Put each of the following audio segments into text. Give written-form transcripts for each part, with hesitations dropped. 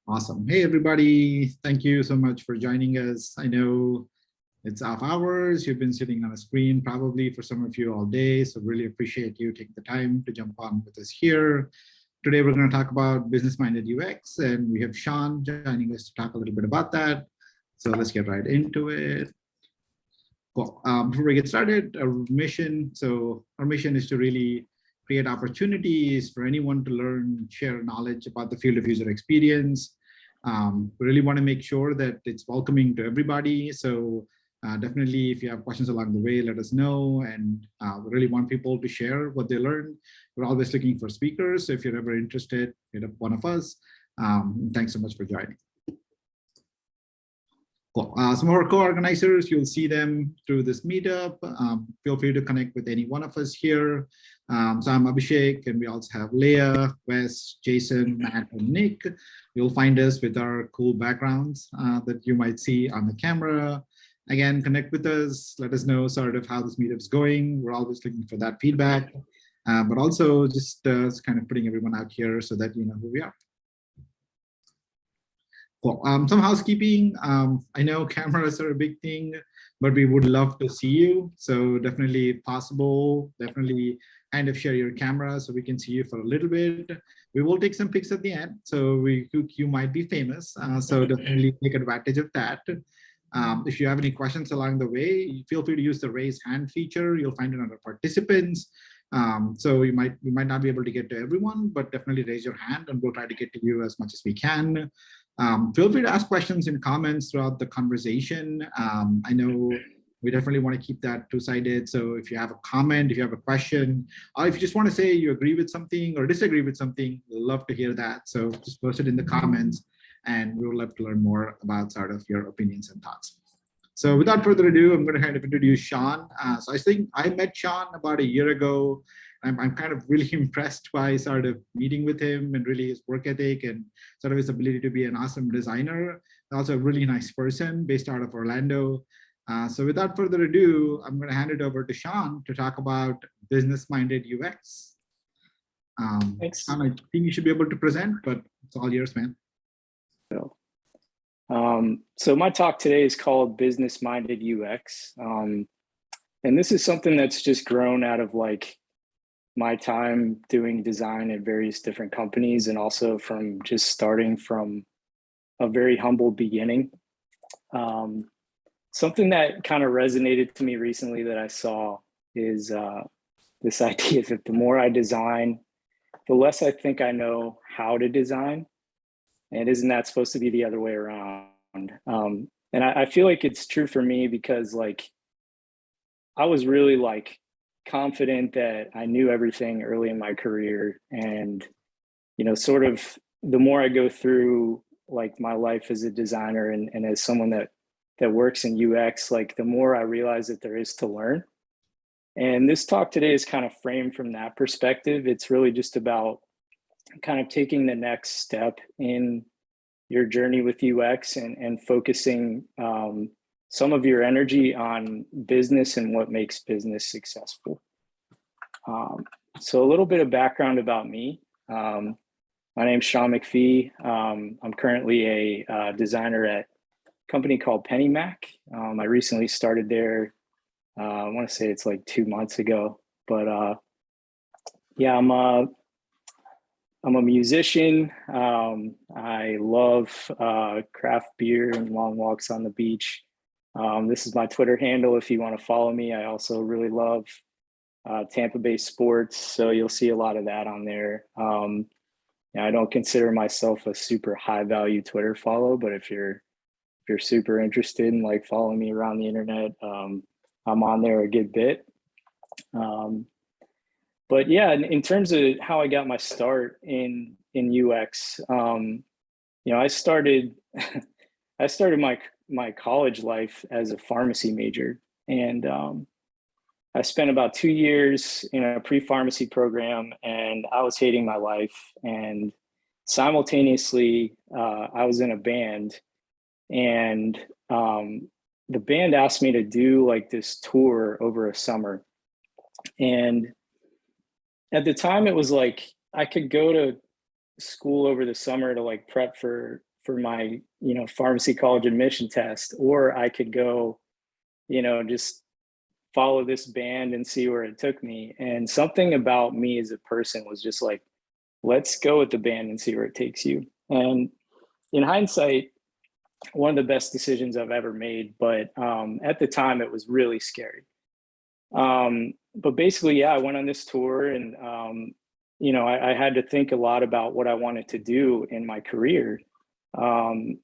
Awesome. Hey, everybody. Thank you so much for joining us. I know it's off hours. You've been sitting on a screen probably for some of you all day. So really appreciate you taking the time to jump on with us here. Today, we're going to talk about business-minded UX, and we have Sean joining us to talk a little bit about that. So let's get right into it. Cool. Before we get started, our mission is to really create opportunities for anyone to learn, share knowledge about the field of user experience. We really want to make sure that it's welcoming to everybody. So definitely, if you have questions along the way, let us know. And we really want people to share what they learned. We're always looking for speakers. So if you're ever interested, hit up one of us. Thanks so much for joining. Cool. Some of our co-organizers, you'll see them through this meetup. Feel free to connect with any one of us here. So I'm Abhishek, and we also have Leah, Wes, Jason, Matt, and Nick. You'll find us with our cool backgrounds that you might see on the camera. Again, connect with us. Let us know sort of how this meetup's going. We're always looking for that feedback, but also just kind of putting everyone out here so that you know who we are. Cool. Some housekeeping. I know cameras are a big thing, but we would love to see you. So definitely, if possible, definitely kind of share your camera so we can see you for a little bit. We will take some pics at the end, so you might be famous. So definitely take advantage of that. If you have any questions along the way, feel free to use the raise hand feature. You'll find it under participants. So we might not be able to get to everyone, but definitely raise your hand and we'll try to get to you as much as we can. Feel free to ask questions and comments throughout the conversation. I know we definitely want to keep that two-sided. So if you have a comment, if you have a question, or if you just want to say you agree with something or disagree with something, we'll love to hear that. So just post it in the comments and we would love to learn more about sort of your opinions and thoughts. So without further ado, I'm going to kind of introduce Sean. So I think I met Sean about a year ago. I'm kind of really impressed by sort of meeting with him and really his work ethic and sort of his ability to be an awesome designer. Also a really nice person based out of Orlando. So without further ado, I'm going to hand it over to Sean to talk about business-minded UX. Thanks. Sean, I think you should be able to present, but it's all yours, man. So my talk today is called Business-Minded UX. And this is something that's just grown out of like my time doing design at various different companies and also from just starting from a very humble beginning. Something that kind of resonated to me recently that I saw is this idea that the more I design, the less I think I know how to design. And isn't that supposed to be the other way around? And I feel like it's true for me because like I was really like confident that I knew everything early in my career. And, you know, sort of the more I go through like my life as a designer and as someone that works in UX, like the more I realize that there is to learn. And this talk today is kind of framed from that perspective. It's really just about kind of taking the next step in your journey with UX and focusing some of your energy on business and what makes business successful. So a little bit of background about me. My name's Sean McPhee. I'm currently a designer at a company called PennyMac. I recently started there. I want to say it's like 2 months ago, but yeah, I'm a musician. I love craft beer and long walks on the beach. This is my Twitter handle if you want to follow me. I also really love Tampa Bay sports, so you'll see a lot of that on there. I don't consider myself a super high value Twitter follow, but if you're super interested in like following me around the internet, I'm on there a good bit. But yeah, in terms of how I got my start in UX, I started my college life as a pharmacy major, and I spent about 2 years in a pre-pharmacy program, and I was hating my life. And simultaneously, I was in a band, and the band asked me to do like this tour over a summer, and at the time it was like I could go to school over the summer to like prep for for my, pharmacy college admission test, or I could go, just follow this band and see where it took me. And something about me as a person was just like, let's go with the band and see where it takes you. And in hindsight, one of the best decisions I've ever made, but at the time it was really scary. But basically, yeah, I went on this tour, and I had to think a lot about what I wanted to do in my career, and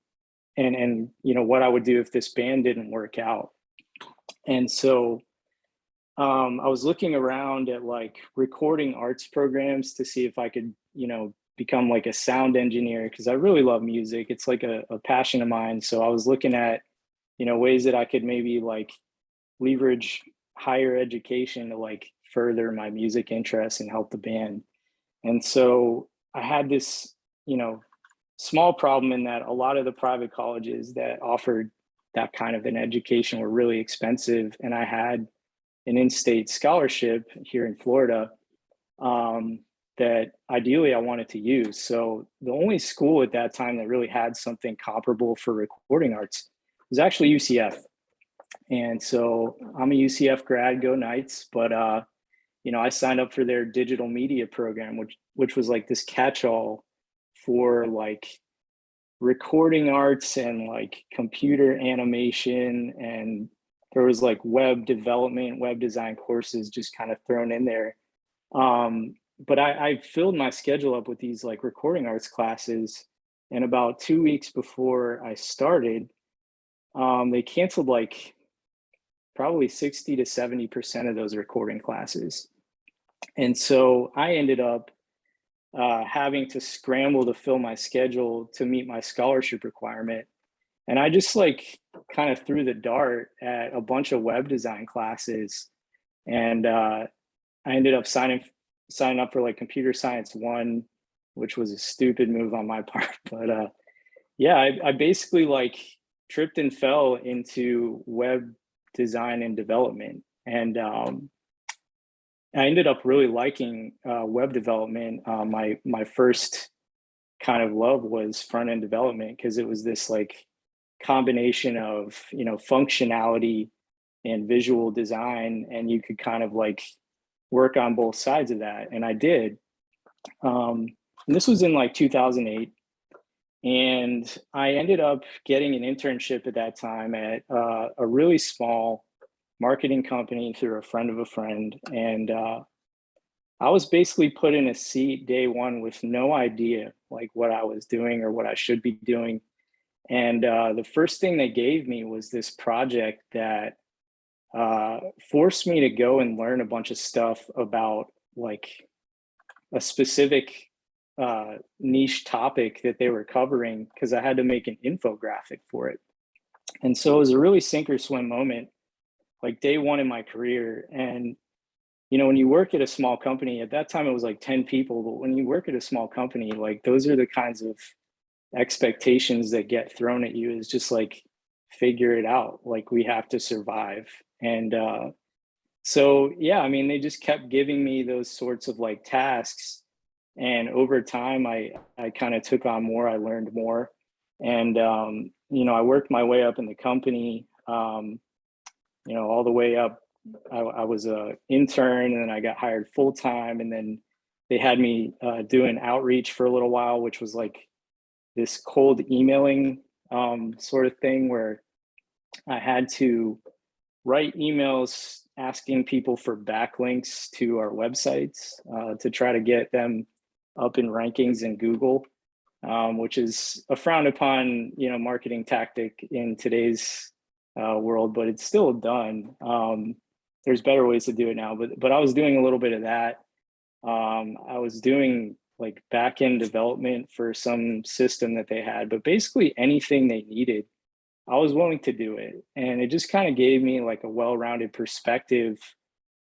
what I would do if this band didn't work out. And so I was looking around at like recording arts programs to see if I could, become like a sound engineer, because I really love music. It's like a passion of mine. So I was looking at, ways that I could maybe like leverage higher education to like further my music interests and help the band. And so I had this, small problem in that a lot of the private colleges that offered that kind of an education were really expensive. And I had an in-state scholarship here in Florida that ideally I wanted to use. So the only school at that time that really had something comparable for recording arts was actually UCF. And so I'm a UCF grad, go Knights, but I signed up for their digital media program, which was like this catch-all for like recording arts and like computer animation, and there was like web development, web design courses just kind of thrown in there. But I filled my schedule up with these like recording arts classes, and about 2 weeks before I started, they canceled like probably 60 to 70% of those recording classes. And so I ended up having to scramble to fill my schedule to meet my scholarship requirement. And I just like kind of threw the dart at a bunch of web design classes. And I ended up signing up for like computer science 1, which was a stupid move on my part. But yeah, I basically like tripped and fell into web design and development. And I ended up really liking web development. My first kind of love was front end development, because it was this like combination of functionality and visual design, and you could kind of like work on both sides of that, and I did. And this was in like 2008, and I ended up getting an internship at that time at a really small marketing company through a friend of a friend. And I was basically put in a seat day one with no idea like what I was doing or what I should be doing. And the first thing they gave me was this project that forced me to go and learn a bunch of stuff about like a specific niche topic that they were covering, because I had to make an infographic for it. And so it was a really sink or swim moment, like day one in my career. And when you work at a small company, at that time it was like 10 people, but when you work at a small company, like those are the kinds of expectations that get thrown at you, is just like figure it out, like we have to survive. And so yeah, I mean, they just kept giving me those sorts of like tasks, and over time I kind of took on more, I learned more. And I worked my way up in the company, all the way up. I was a intern, and then I got hired full time, and then they had me doing outreach for a little while, which was like this cold emailing sort of thing, where I had to write emails asking people for backlinks to our websites to try to get them up in rankings in Google, which is a frowned upon, marketing tactic in today's world, but it's still done. There's better ways to do it now, but I was doing a little bit of that. I was doing like back-end development for some system that they had, but basically anything they needed, I was willing to do it. And it just kind of gave me like a well-rounded perspective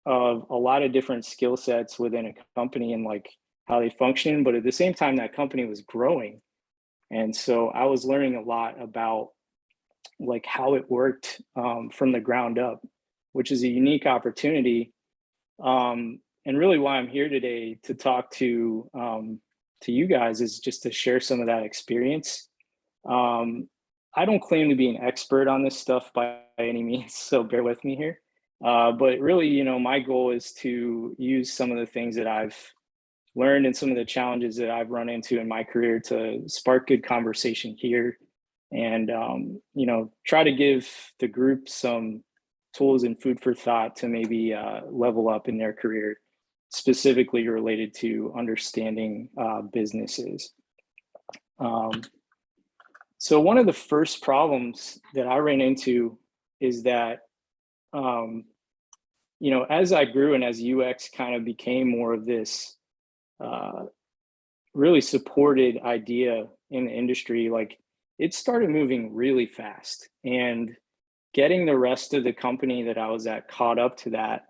of a lot of different skill sets within a company and like how they function. But at the same time, that company was growing. And so I was learning a lot about like how it worked from the ground up, which is a unique opportunity. And really why I'm here today to talk to you guys is just to share some of that experience. I don't claim to be an expert on this stuff by any means, so bear with me here. But really, you know, my goal is to use some of the things that I've learned and some of the challenges that I've run into in my career to spark good conversation here, and you know, try to give the group some tools and food for thought to maybe level up in their career, specifically related to understanding businesses. So one of the first problems that I ran into is that, you know, as I grew and as UX kind of became more of this really supported idea in the industry, like it started moving really fast, and getting the rest of the company that I was at caught up to that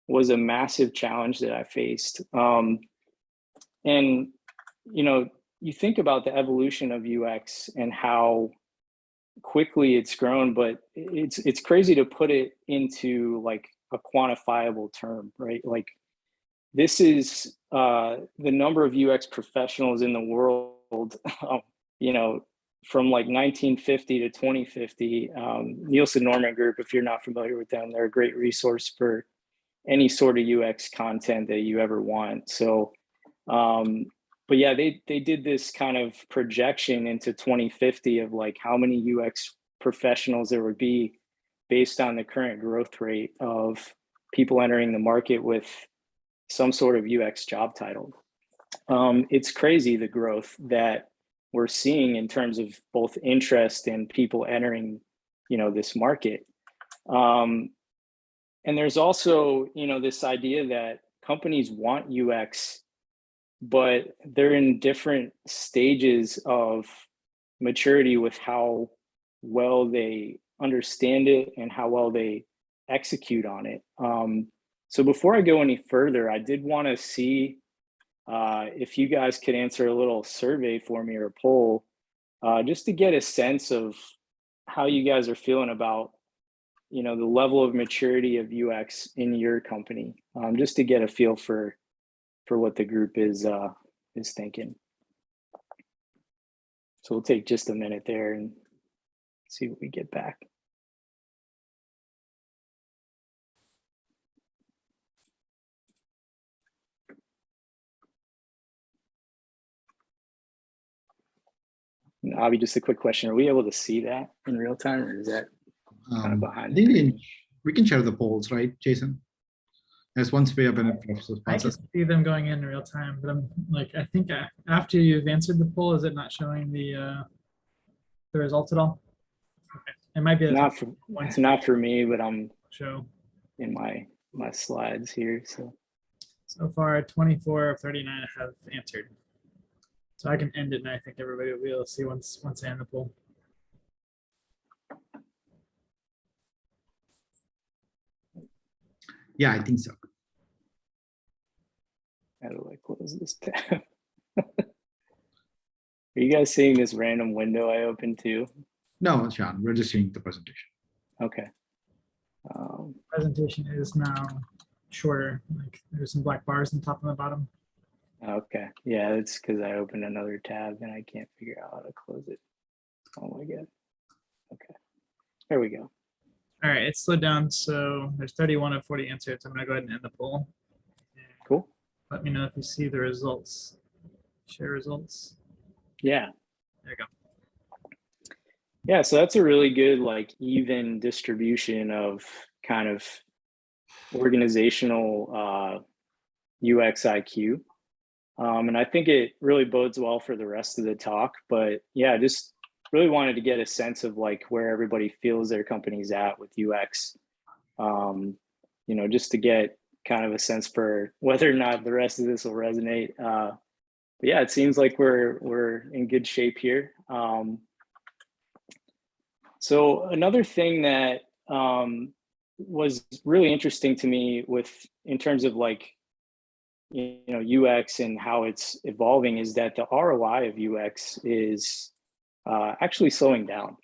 was a massive challenge that I faced. And, you know, you think about the evolution of UX and how quickly it's grown, but it's crazy to put it into like a quantifiable term, right? Like this is the number of UX professionals in the world, you know, from like 1950 to 2050. Nielsen Norman Group, if you're not familiar with them, they're a great resource for any sort of UX content that you ever want. So, but yeah, they did this kind of projection into 2050 of like how many UX professionals there would be based on the current growth rate of people entering the market with some sort of UX job title. It's crazy the growth that we're seeing in terms of both interest and people entering, you know, this market. And there's also, you know, this idea that companies want UX, but they're in different stages of maturity with how well they understand it and how well they execute on it. So before I go any further, I did want to see if you guys could answer a little survey for me or a poll, just to get a sense of how you guys are feeling about, you know, the level of maturity of UX in your company, just to get a feel for what the group is thinking. So we'll take just a minute there and see what we get back. And Avi, just a quick question: are we able to see that in real time, or is that kind of behind the screen? We can share the polls, right, Jason? There's one way up in it. I can see them going in real time, but I'm like, I think after you've answered the poll, is it not showing the results at all? Okay. It might be not for me, but I'm show in my slides here. So far, 24 of 39 have answered. So I can end it, and I think everybody will be able to see once I end the poll. Yeah, I think so. How do I close this tab? Are you guys seeing this random window I opened too? No, Sean, we're just seeing the presentation. Okay. Presentation is now shorter. Like there's some black bars on the top and the bottom. Okay. Yeah, it's because I opened another tab and I can't figure out how to close it. Oh my God. Okay. There we go. All right, it's slowed down. So there's 31 of 40 answers. I'm going to go ahead and end the poll. Cool. Let me know if you see the results. Share results. Yeah. There you go. Yeah, so that's a really good, like, even distribution of kind of organizational UX IQ. And I think it really bodes well for the rest of the talk. But yeah, just really wanted to get a sense of like where everybody feels their company's at with UX. You know, just to get kind of a sense for whether or not the rest of this will resonate. But yeah, it seems like we're in good shape here. So another thing that was really interesting to me in terms of like, you know, UX and how it's evolving is that the ROI of UX is actually slowing down.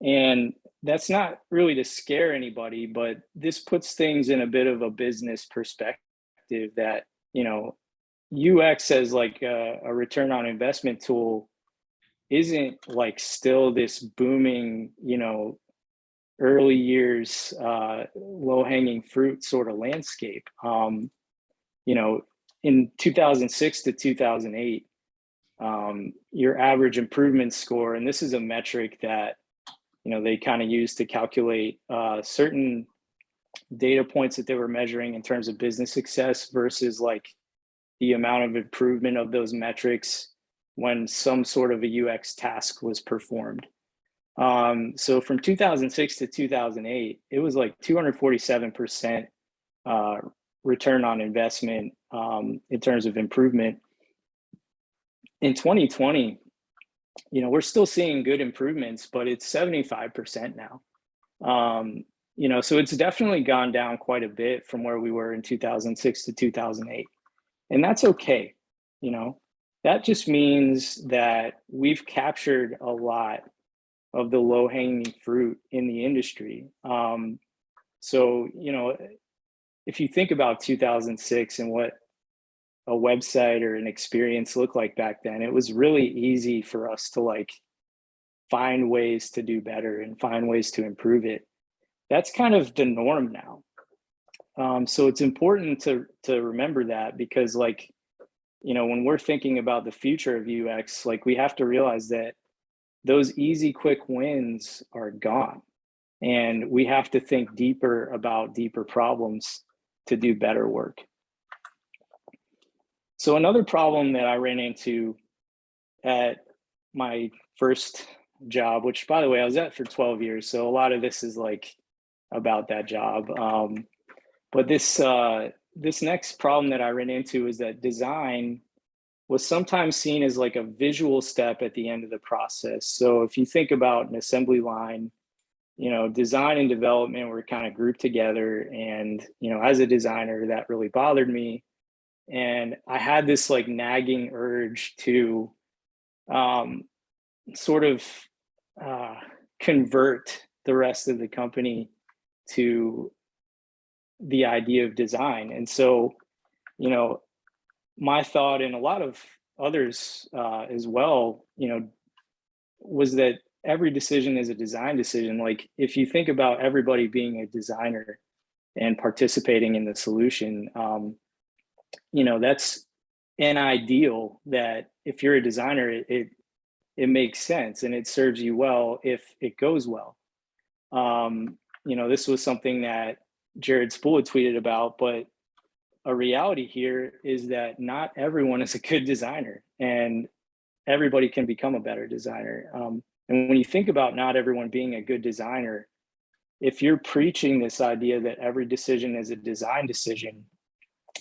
And that's not really to scare anybody, but this puts things in a bit of a business perspective that, you know, UX as like a return on investment tool isn't like still this booming, you know, early years, low-hanging fruit sort of landscape. You know, in 2006 to 2008, your average improvement score, and this is a metric that, you know, they kind of use to calculate certain data points that they were measuring in terms of business success versus like the amount of improvement of those metrics when some sort of a UX task was performed. So from 2006 to 2008, it was like 247% return on investment in terms of improvement. In 2020, you know, we're still seeing good improvements, but it's 75% now. You know, so it's definitely gone down quite a bit from where we were in 2006 to 2008. And that's okay. You know, that just means that we've captured a lot of the low-hanging fruit in the industry. So, you know, if you think about 2006 and what a website or an experience looked like back then, it was really easy for us to like find ways to do better and find ways to improve it. That's kind of the norm now. So it's important to remember that, because like, you know, when we're thinking about the future of UX, like we have to realize that those easy, quick wins are gone. And we have to think deeper about deeper problems to do better work. So another problem that I ran into at my first job, which by the way, I was at for 12 years. So a lot of this is like about that job. But this next problem that I ran into is that design was sometimes seen as like a visual step at the end of the process. So if you think about an assembly line, you know, design and development were kind of grouped together. And, you know, as a designer, that really bothered me. And I had this like nagging urge to sort of convert the rest of the company to the idea of design. And so, you know, my thought, and a lot of others as well, you know, was that every decision is a design decision. Like if you think about everybody being a designer and participating in the solution, you know, that's an ideal that if you're a designer, it makes sense and it serves you well if it goes well. You know, this was something that Jared Spool had tweeted about, but a reality here is that not everyone is a good designer, and everybody can become a better designer. And when you think about not everyone being a good designer, if you're preaching this idea that every decision is a design decision,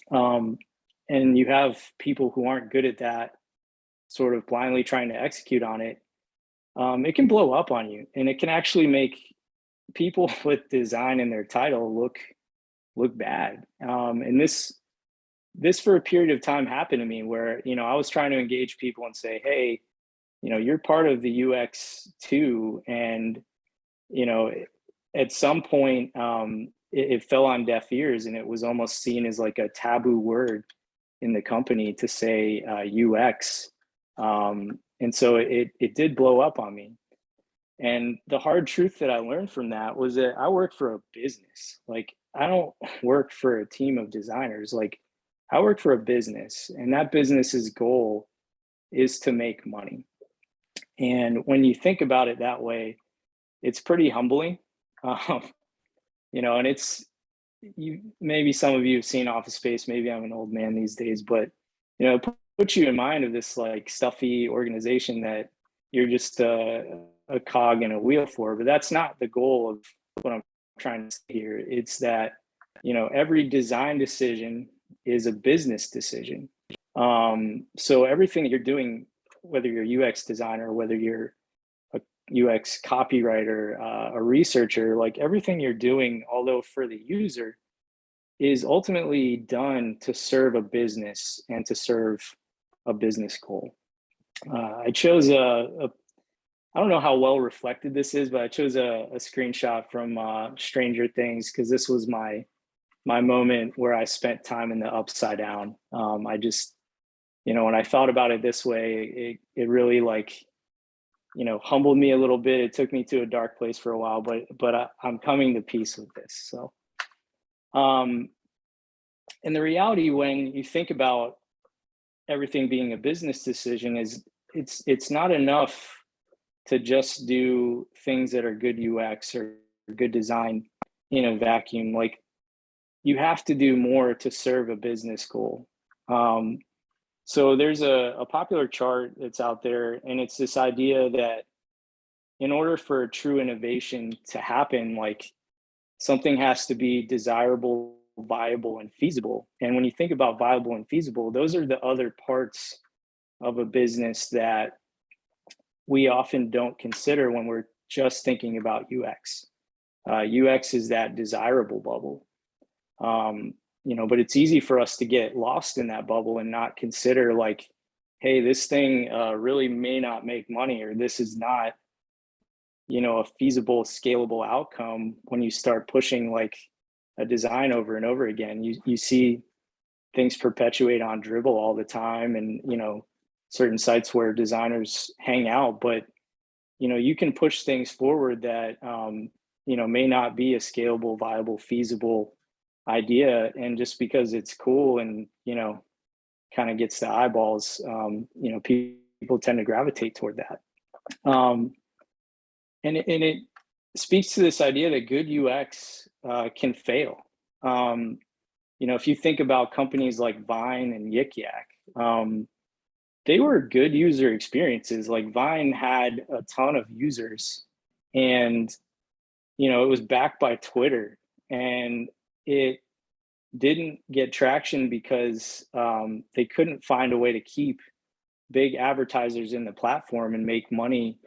and you have people who aren't good at that sort of blindly trying to execute on it, it can blow up on you, and it can actually make people with design in their title look bad. And this for a period of time happened to me where, you know, I was trying to engage people and say, hey, you know, you're part of the UX too. And, you know, at some point it fell on deaf ears, and it was almost seen as like a taboo word in the company to say UX. And so it did blow up on me. And the hard truth that I learned from that was that I work for a business. Like I don't work for a team of designers. Like I work for a business, and that business's goal is to make money. And when you think about it that way, it's pretty humbling. You know, and maybe some of you have seen Office Space, maybe I'm an old man these days, but, you know, put you in mind of this like stuffy organization that you're just a cog in a wheel for. But that's not the goal of what I'm trying to say here. It's that, you know, every design decision is a business decision. So everything that you're doing, whether you're a UX designer, whether you're a UX copywriter, a researcher, like everything you're doing, although for the user, is ultimately done to serve a business and to serve a business goal. I chose I don't know how well reflected this is, but I chose a screenshot from Stranger Things, because this was my moment where I spent time in the Upside Down. I just, you know, when I thought about it this way, it really like humbled me a little bit. It took me to a dark place for a while, but I'm coming to peace with this. So, and the reality when you think about everything being a business decision is it's not enough to just do things that are good UX or good design in a vacuum. Like, you have to do more to serve a business goal. So there's a popular chart that's out there, and it's this idea that in order for true innovation to happen, like, something has to be desirable, viable, and feasible. And when you think about viable and feasible, those are the other parts of a business that we often don't consider when we're just thinking about UX. UX is that desirable bubble. But it's easy for us to get lost in that bubble and not consider, like, hey, this thing really may not make money, or this is not, a feasible, scalable outcome. When you start pushing like a design over and over again, you see things perpetuate on Dribble all the time, and certain sites where designers hang out. But you can push things forward that may not be a scalable, viable, feasible idea, and just because it's cool and kind of gets the eyeballs, people tend to gravitate toward that. And it speaks to this idea that good UX can fail. If you think about companies like Vine and Yik Yak, they were good user experiences. Like, Vine had a ton of users, and it was backed by Twitter, and it didn't get traction because they couldn't find a way to keep big advertisers in the platform and make money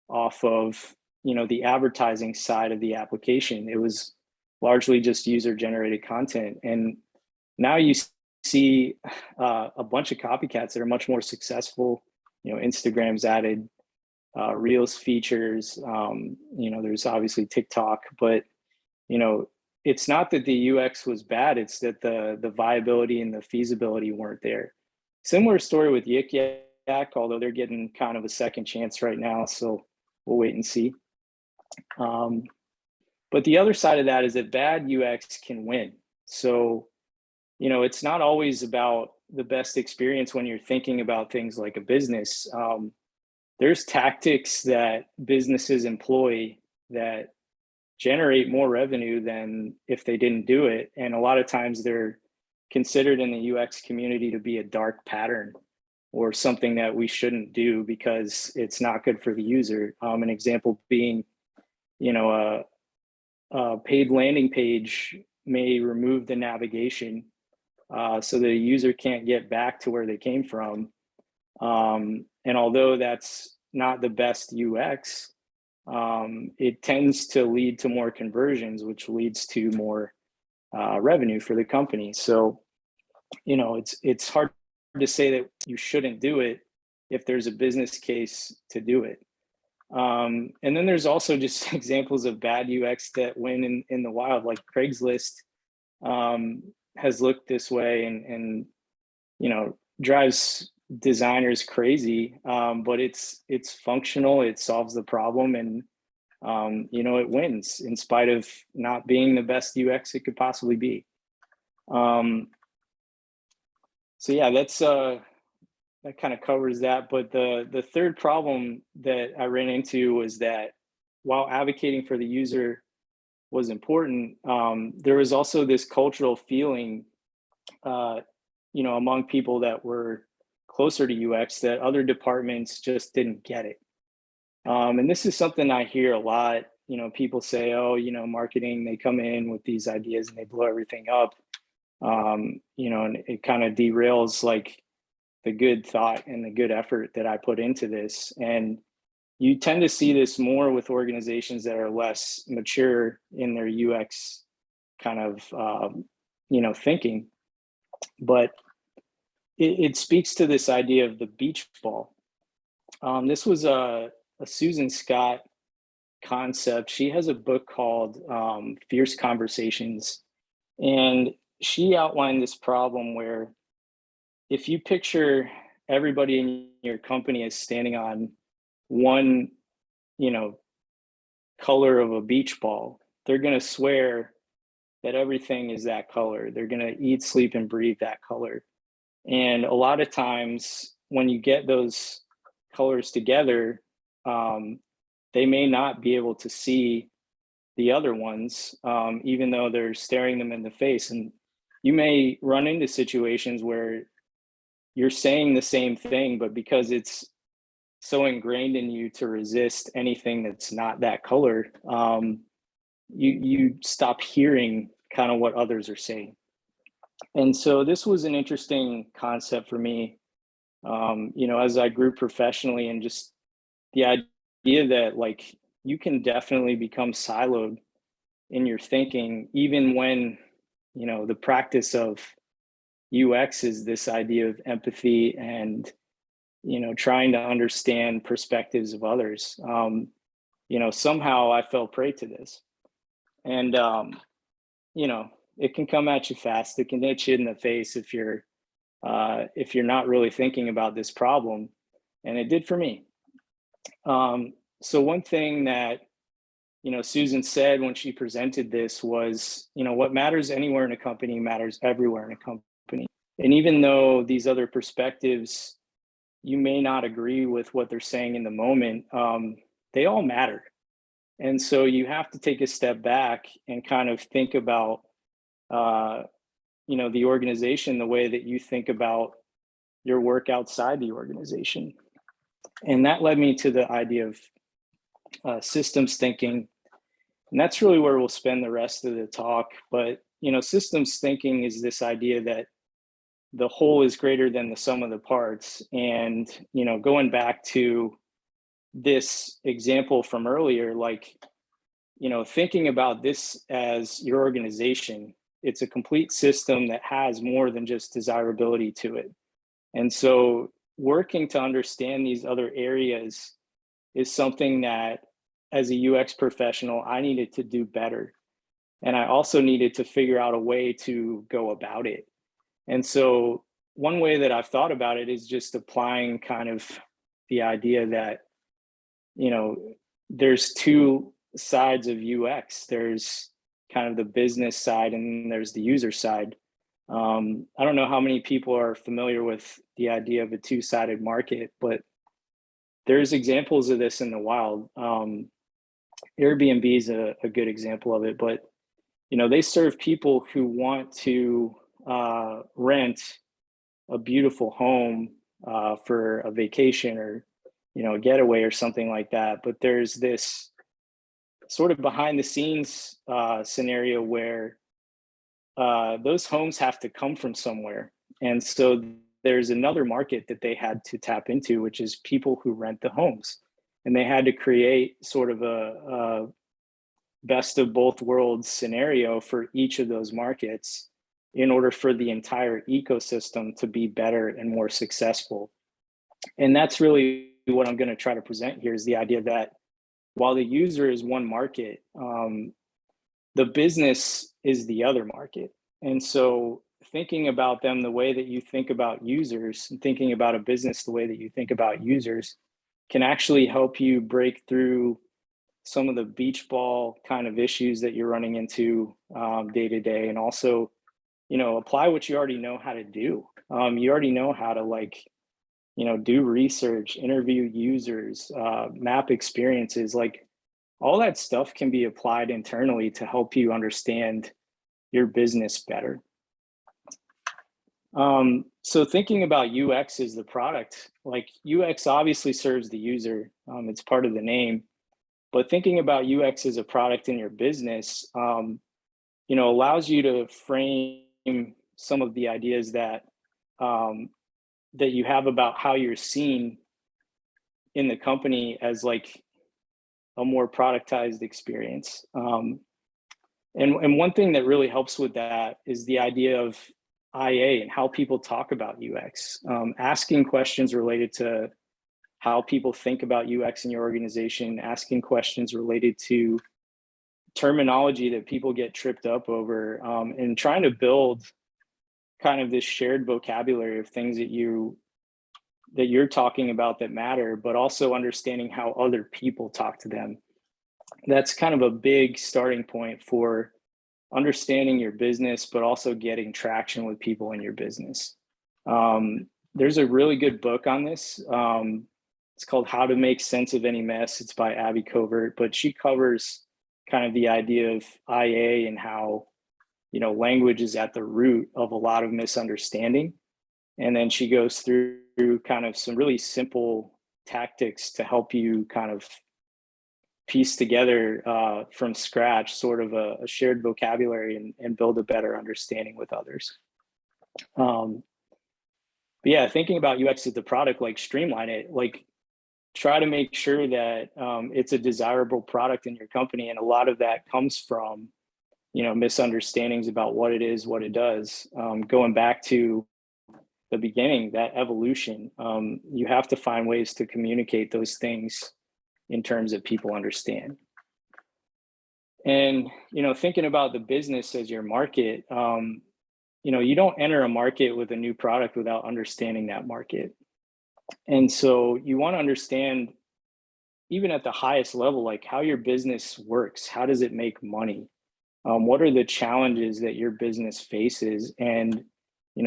off of the advertising side of the application. It was largely just user generated content. And now you see a bunch of copycats that are much more successful. Instagram's added Reels features. There's obviously TikTok, but it's not that the UX was bad. It's that the viability and the feasibility weren't there. Similar story with Yik Yak, although they're getting kind of a second chance right now. So we'll wait and see. But the other side of that is that bad UX can win. So, it's not always about the best experience when you're thinking about things like a business. There's tactics that businesses employ that generate more revenue than if they didn't do it. And a lot of times they're considered in the UX community to be a dark pattern or something that we shouldn't do because it's not good for the user. An example being, a paid landing page may remove the navigation so the user can't get back to where they came from. And although that's not the best UX, it tends to lead to more conversions, which leads to more revenue for the company. So, it's hard to say that you shouldn't do it if there's a business case to do it. And then there's also just examples of bad UX that win in the wild, like Craigslist has looked this way and drives designers crazy, but it's functional, it solves the problem, and it wins in spite of not being the best UX it could possibly be. So yeah, that's that kind of covers that. But the third problem that I ran into was that while advocating for the user was important, there was also this cultural feeling among people that were closer to UX that other departments just didn't get it. And this is something I hear a lot. People say, oh, marketing, they come in with these ideas and they blow everything up. And it kind of derails like the good thought and the good effort that I put into this. And you tend to see this more with organizations that are less mature in their UX kind of, thinking. But it speaks to this idea of the beach ball. This was a Susan Scott concept. She has a book called Fierce Conversations. And she outlined this problem where if you picture everybody in your company as standing on one color of a beach ball. They're going to swear that everything is that color. They're going to eat, sleep, and breathe that color. And a lot of times when you get those colors together, they may not be able to see the other ones, even though they're staring them in the face. And you may run into situations where you're saying the same thing, but because it's so ingrained in you to resist anything that's not that color, you stop hearing kind of what others are saying. And so this was an interesting concept for me, as I grew professionally, and just the idea that like you can definitely become siloed in your thinking, even when, the practice of UX is this idea of empathy and, trying to understand perspectives of others. Somehow I fell prey to this. And, it can come at you fast. It can hit you in the face if you're not really thinking about this problem. And it did for me. So one thing that, Susan said when she presented this was, what matters anywhere in a company matters everywhere in a company. And even though these other perspectives, you may not agree with what they're saying in the moment, they all matter. And so you have to take a step back and kind of think about, the organization the way that you think about your work outside the organization. And that led me to the idea of systems thinking. And that's really where we'll spend the rest of the talk. But, systems thinking is this idea that the whole is greater than the sum of the parts. And, going back to this example from earlier, like, thinking about this as your organization, it's a complete system that has more than just desirability to it. And so working to understand these other areas is something that, as a UX professional, I needed to do better. And I also needed to figure out a way to go about it. And so one way that I've thought about it is just applying kind of the idea that, there's two sides of UX. There's kind of the business side and there's the user side. I don't know how many people are familiar with the idea of a two-sided market, but there's examples of this in the wild. Airbnb is a good example of it, but they serve people who want to rent a beautiful home for a vacation or a getaway or something like that. But there's this sort of behind the scenes scenario where those homes have to come from somewhere. And so there's another market that they had to tap into, which is people who rent the homes. And they had to create sort of a best of both worlds scenario for each of those markets in order for the entire ecosystem to be better and more successful. And that's really what I'm going to try to present here, is the idea that while the user is one market, the business is the other market. And so thinking about them the way that you think about users, and thinking about a business the way that you think about users, can actually help you break through some of the beach ball kind of issues that you're running into day to day, and also, apply what you already know how to do. You already know how to do research, interview users, map experiences. Like, all that stuff can be applied internally to help you understand your business better. So thinking about UX as the product, like UX obviously serves the user. It's part of the name. But thinking about UX as a product in your business, allows you to frame some of the ideas that that you have about how you're seen in the company as like a more productized experience. And one thing that really helps with that is the idea of IA and how people talk about UX, asking questions related to how people think about UX in your organization, asking questions related to terminology that people get tripped up over, and trying to build kind of this shared vocabulary of things that you that you're talking about that matter, but also understanding how other people talk to them. That's kind of a big starting point for understanding your business, but also getting traction with people in your business. There's a really good book on this. It's called How to Make Sense of Any Mess. It's by Abby Covert, but she covers kind of the idea of IA and how, language is at the root of a lot of misunderstanding. And then she goes through kind of some really simple tactics to help you kind of piece together from scratch sort of a shared vocabulary and build a better understanding with others. But yeah, thinking about UX as the product, like streamline it, like try to make sure that it's a desirable product in your company. And a lot of that comes from, misunderstandings about what it is, what it does. Going back to the beginning, that evolution, you have to find ways to communicate those things in terms that people understand. And, thinking about the business as your market, you don't enter a market with a new product without understanding that market. And so you want to understand, even at the highest level, like how your business works. How does it make money? What are the challenges that your business faces? And,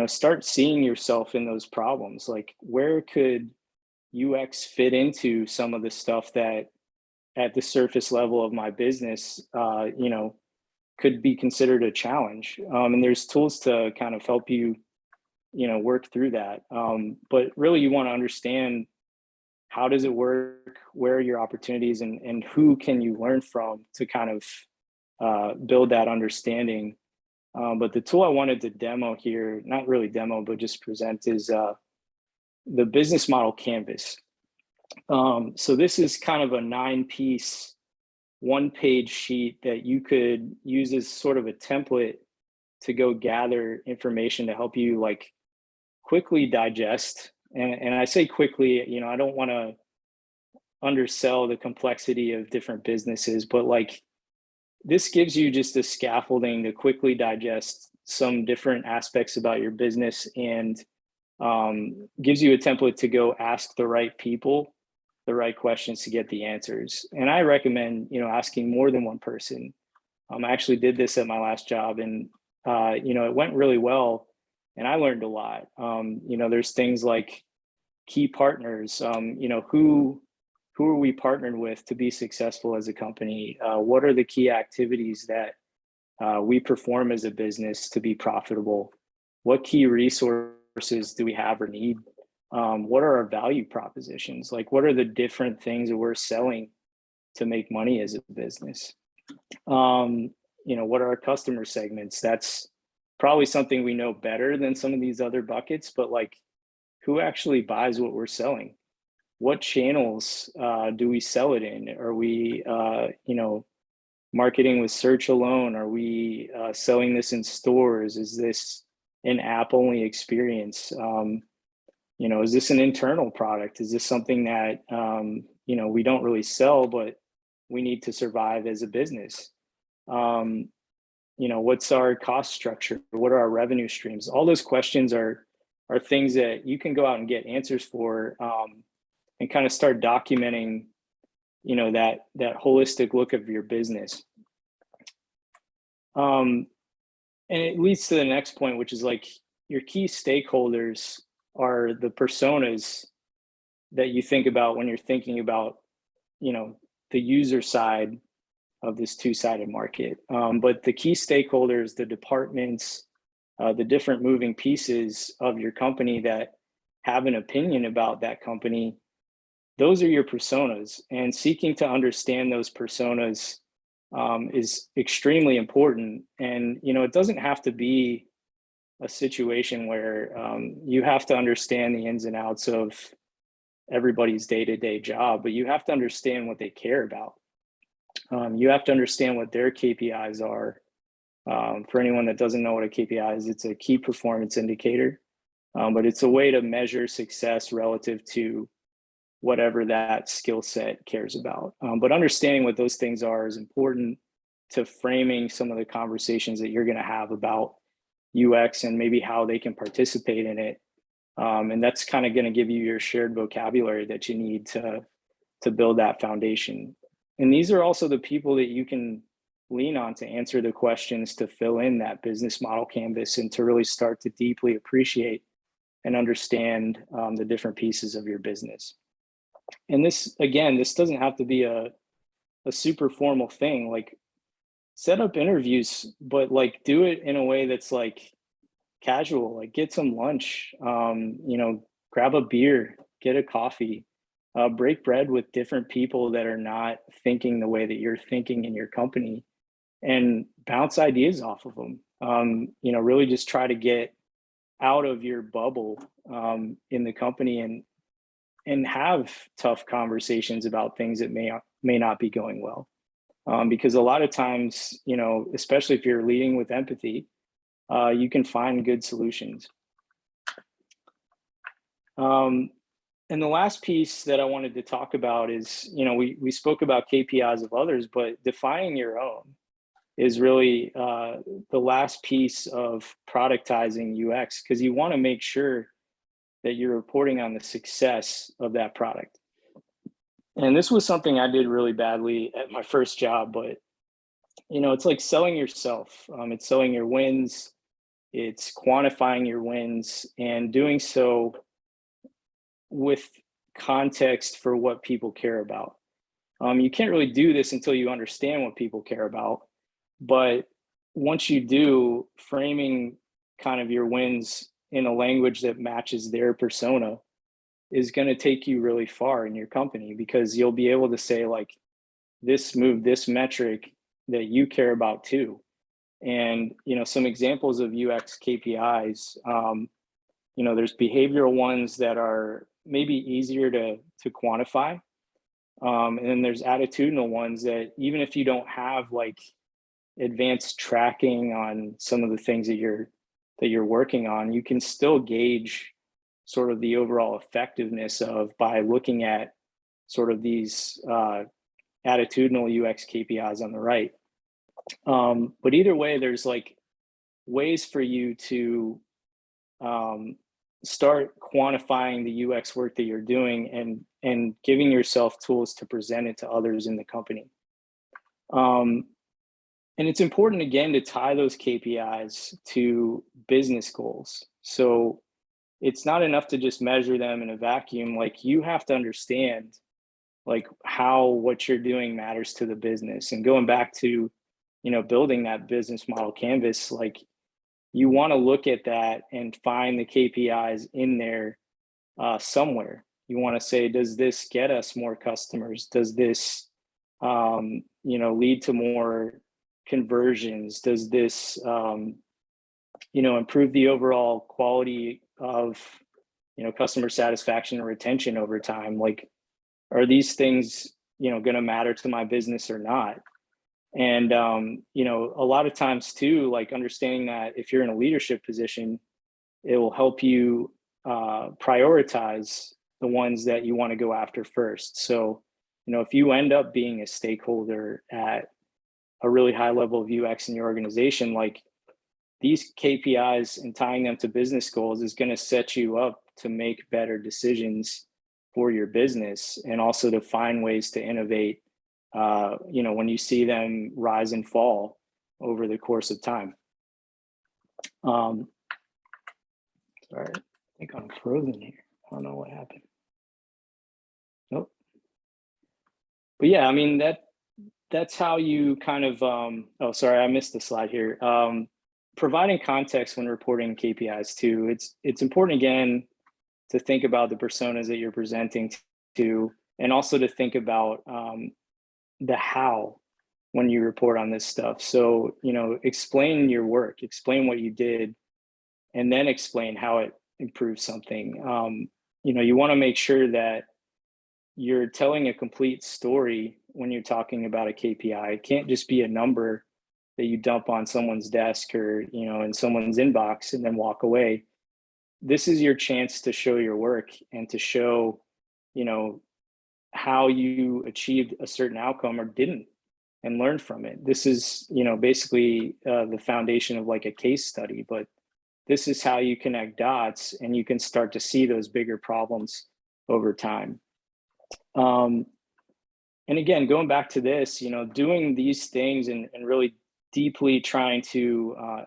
start seeing yourself in those problems. Like, where could UX fit into some of the stuff that at the surface level of my business, could be considered a challenge? And there's tools to kind of help you, work through that. But really you want to understand, how does it work? Where are your opportunities, and who can you learn from to kind of build that understanding? But the tool I wanted to demo here, not really demo, but just present, is the business model canvas. So this is kind of a 9-piece, 1-page sheet that you could use as sort of a template to go gather information to help you like quickly digest. And I say quickly, I don't want to undersell the complexity of different businesses, but like this gives you just a scaffolding to quickly digest some different aspects about your business, and gives you a template to go ask the right people the right questions to get the answers. And I recommend, asking more than one person. I actually did this at my last job, and it went really well, and I learned a lot. There's things like key partners. Who are we partnered with to be successful as a company? What are the key activities that we perform as a business to be profitable? What key resources do we have or need? What are our value propositions? Like, what are the different things that we're selling to make money as a business? What are our customer segments? That's probably something we know better than some of these other buckets, but like, who actually buys what we're selling? What channels do we sell it in? Are we, marketing with search alone? Are we selling this in stores? Is this an app-only experience? Is this an internal product? Is this something that, we don't really sell, but we need to survive as a business? What's our cost structure? What are our revenue streams? All those questions are things that you can go out and get answers for, and kind of start documenting, that holistic look of your business. And it leads to the next point, which is like, your key stakeholders are the personas that you think about when you're thinking about, the user side of this two-sided market. But the key stakeholders, the departments, the different moving pieces of your company that have an opinion about that company, those are your personas. And seeking to understand those personas is extremely important. And, it doesn't have to be a situation where you have to understand the ins and outs of everybody's day-to-day job, but you have to understand what they care about. You have to understand what their KPIs are. For anyone that doesn't know what a KPI is, it's a key performance indicator, but it's a way to measure success relative to whatever that skill set cares about. But understanding what those things are is important to framing some of the conversations that you're going to have about UX and maybe how they can participate in it. And that's kind of going to give you your shared vocabulary that you need to build that foundation. And these are also the people that you can lean on to answer the questions, to fill in that business model canvas, and to really start to deeply appreciate and understand the different pieces of your business. And this, again, this doesn't have to be a super formal thing. Like, set up interviews, but like do it in a way that's like casual. Like, get some lunch, grab a beer, get a coffee, break bread with different people that are not thinking the way that you're thinking in your company, and bounce ideas off of them. Really just try to get out of your bubble in the company, and have tough conversations about things that may not be going well. Because a lot of times, especially if you're leading with empathy, you can find good solutions. And the last piece that I wanted to talk about is, we spoke about KPIs of others, but defining your own is really the last piece of productizing UX, because you want to make sure that you're reporting on the success of that product. And this was something I did really badly at my first job, but it's like selling yourself. It's selling your wins, it's quantifying your wins, and doing so with context for what people care about. You can't really do this until you understand what people care about. But once you do, framing kind of your wins in a language that matches their persona is going to take you really far in your company, because you'll be able to say, like, this moved this metric that you care about too. And some examples of UX KPIs, there's behavioral ones that are maybe easier to quantify, and then there's attitudinal ones that, even if you don't have like advanced tracking on some of the things that you're working on, you can still gauge sort of the overall effectiveness by looking at sort of these attitudinal UX KPIs on the right. But either way, there's like ways for you to start quantifying the UX work that you're doing, and giving yourself tools to present it to others in the company. And it's important, again, to tie those KPIs to business goals. So it's not enough to just measure them in a vacuum. Like, you have to understand like how what you're doing matters to the business. And going back to, building that business model canvas, like, you want to look at that and find the KPIs in there somewhere. You want to say, does this get us more customers? Does this, lead to more conversions? Does this, improve the overall quality of, customer satisfaction and retention over time? Like, are these things, going to matter to my business or not? And, a lot of times too, like, understanding that if you're in a leadership position, it will help you prioritize the ones that you want to go after first. So, if you end up being a stakeholder at a really high level of UX in your organization, like, these KPIs and tying them to business goals is going to set you up to make better decisions for your business, and also to find ways to innovate, when you see them rise and fall over the course of time. Sorry, I think I'm frozen here. I don't know what happened. Nope. But yeah, I mean, that's how you kind of, oh, sorry, I missed the slide here. Providing context when reporting KPIs too. It's important, again, to think about the personas that you're presenting to, and also to think about the how when you report on this stuff. So, explain your work, explain what you did, and then explain how it improves something. You want to make sure that you're telling a complete story when you're talking about a KPI. It can't just be a number that you dump on someone's desk or, in someone's inbox and then walk away. This is your chance to show your work and to show, how you achieved a certain outcome or didn't, and learn from it. This is, basically the foundation of like a case study, but this is how you connect dots, and you can start to see those bigger problems over time. And again, going back to this, you know, doing these things and really deeply trying to,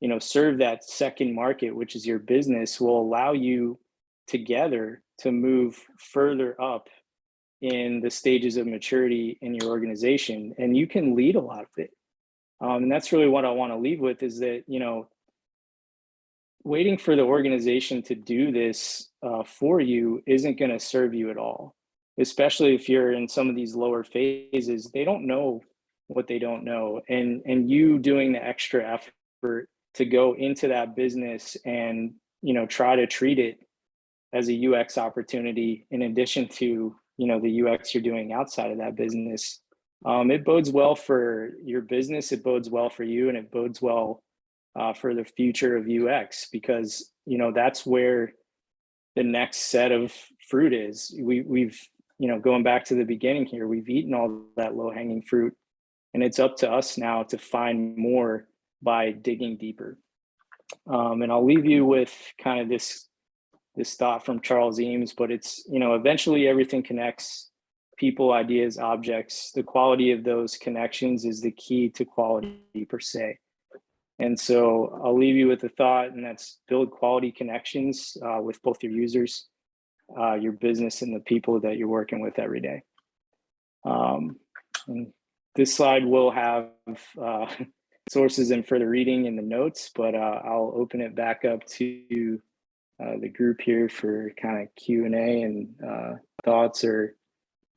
you know, serve that second market, which is your business, will allow you together to move further up in the stages of maturity in your organization, and you can lead a lot of it. And that's really what I want to leave with, is that, you know, waiting for the organization to do this for you isn't going to serve you at all, especially if you're in some of these lower phases. They don't know what they don't know, and you doing the extra effort to go into that business and, you know, try to treat it as a UX opportunity in addition to, you know, the UX you're doing outside of that business. It bodes well for your business, it bodes well for you, and it bodes well for the future of UX, because, you know, that's where the next set of fruit is. We've, you know, going back to the beginning here, we've eaten all that low-hanging fruit, and it's up to us now to find more by digging deeper. And I'll leave you with kind of this thought from Charles Eames, but it's, you know, eventually everything connects: people, ideas, objects. The quality of those connections is the key to quality per se. And so I'll leave you with a thought, and that's build quality connections with both your users, your business, and the people that you're working with every day. And this slide will have sources and further reading in the notes, but I'll open it back up to the group here for kind of Q&A and thoughts, or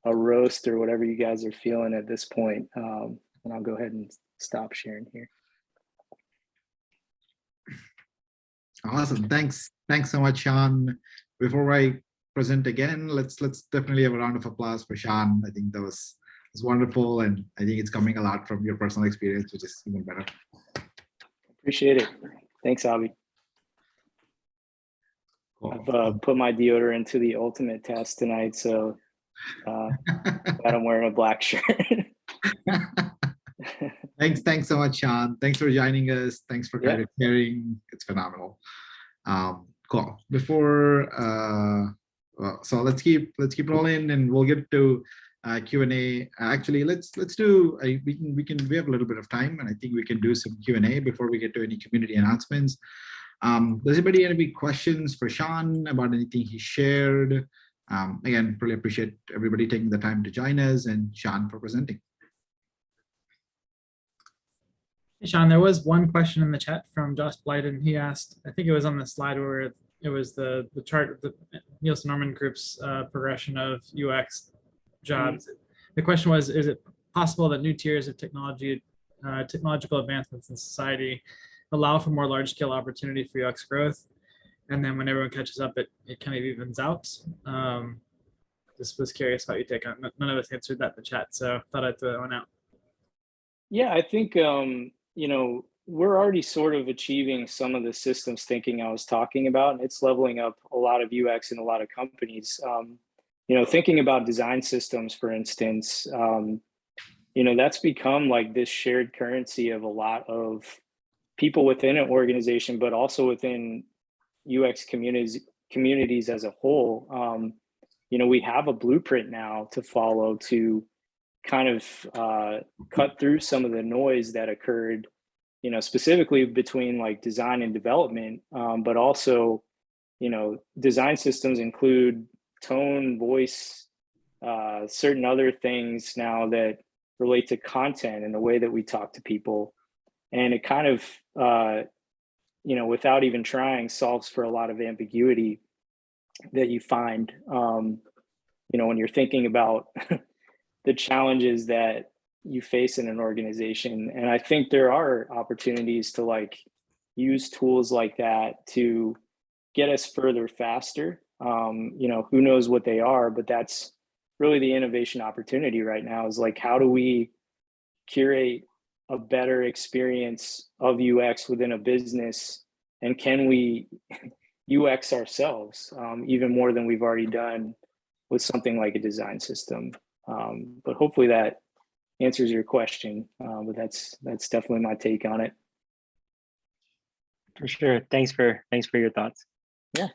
a roast, or whatever you guys are feeling at this point. And I'll go ahead and stop sharing here. Awesome. Thanks so much, Sean. Before I present again, let's definitely have a round of applause for Sean. I think that was wonderful, and I think it's coming a lot from your personal experience, which is even better. Appreciate it. Thanks, Avi. Cool. I've put my deodorant to the ultimate test tonight, so glad I'm wearing a black shirt. Thanks so much, Sean. Thanks for joining us. Thanks for kind of sharing. It's phenomenal. Cool. Before so let's keep rolling, and we'll get to Q&A. Actually, let's do we have a little bit of time, and I think we can do some Q&A before we get to any community announcements. Does anybody have any questions for Sean about anything he shared? Again, really appreciate everybody taking the time to join us, and Sean for presenting. Hey, Sean, there was one question in the chat from Josh Blyden. He asked, I think it was on the slide where it was the chart of the Nielsen Norman Group's progression of UX jobs. The question was, is it possible that new tiers of technological advancements in society allow for more large-scale opportunity for UX growth, and then when everyone catches up, it kind of evens out? Just was curious about your take on it. None of us answered that in the chat, so thought I'd throw that one out. Yeah, I think you know, we're already sort of achieving some of the systems thinking I was talking about, and it's leveling up a lot of UX in a lot of companies. You know, thinking about design systems, for instance, you know, that's become like this shared currency of a lot of people within an organization, but also within UX communities as a whole. You know, we have a blueprint now to follow to kind of cut through some of the noise that occurred, you know, specifically between like design and development, but also, you know, design systems include tone, voice, certain other things now that relate to content and the way that we talk to people. And it kind of, you know, without even trying, solves for a lot of ambiguity that you find, you know, when you're thinking about the challenges that you face in an organization. And I think there are opportunities to like use tools like that to get us further faster. You know, who knows what they are, but that's really the innovation opportunity right now, is like, how do we curate a better experience of UX within a business? And can we UX ourselves even more than we've already done with something like a design system? But hopefully that answers your question. But that's definitely my take on it. For sure. Thanks for your thoughts. Yeah.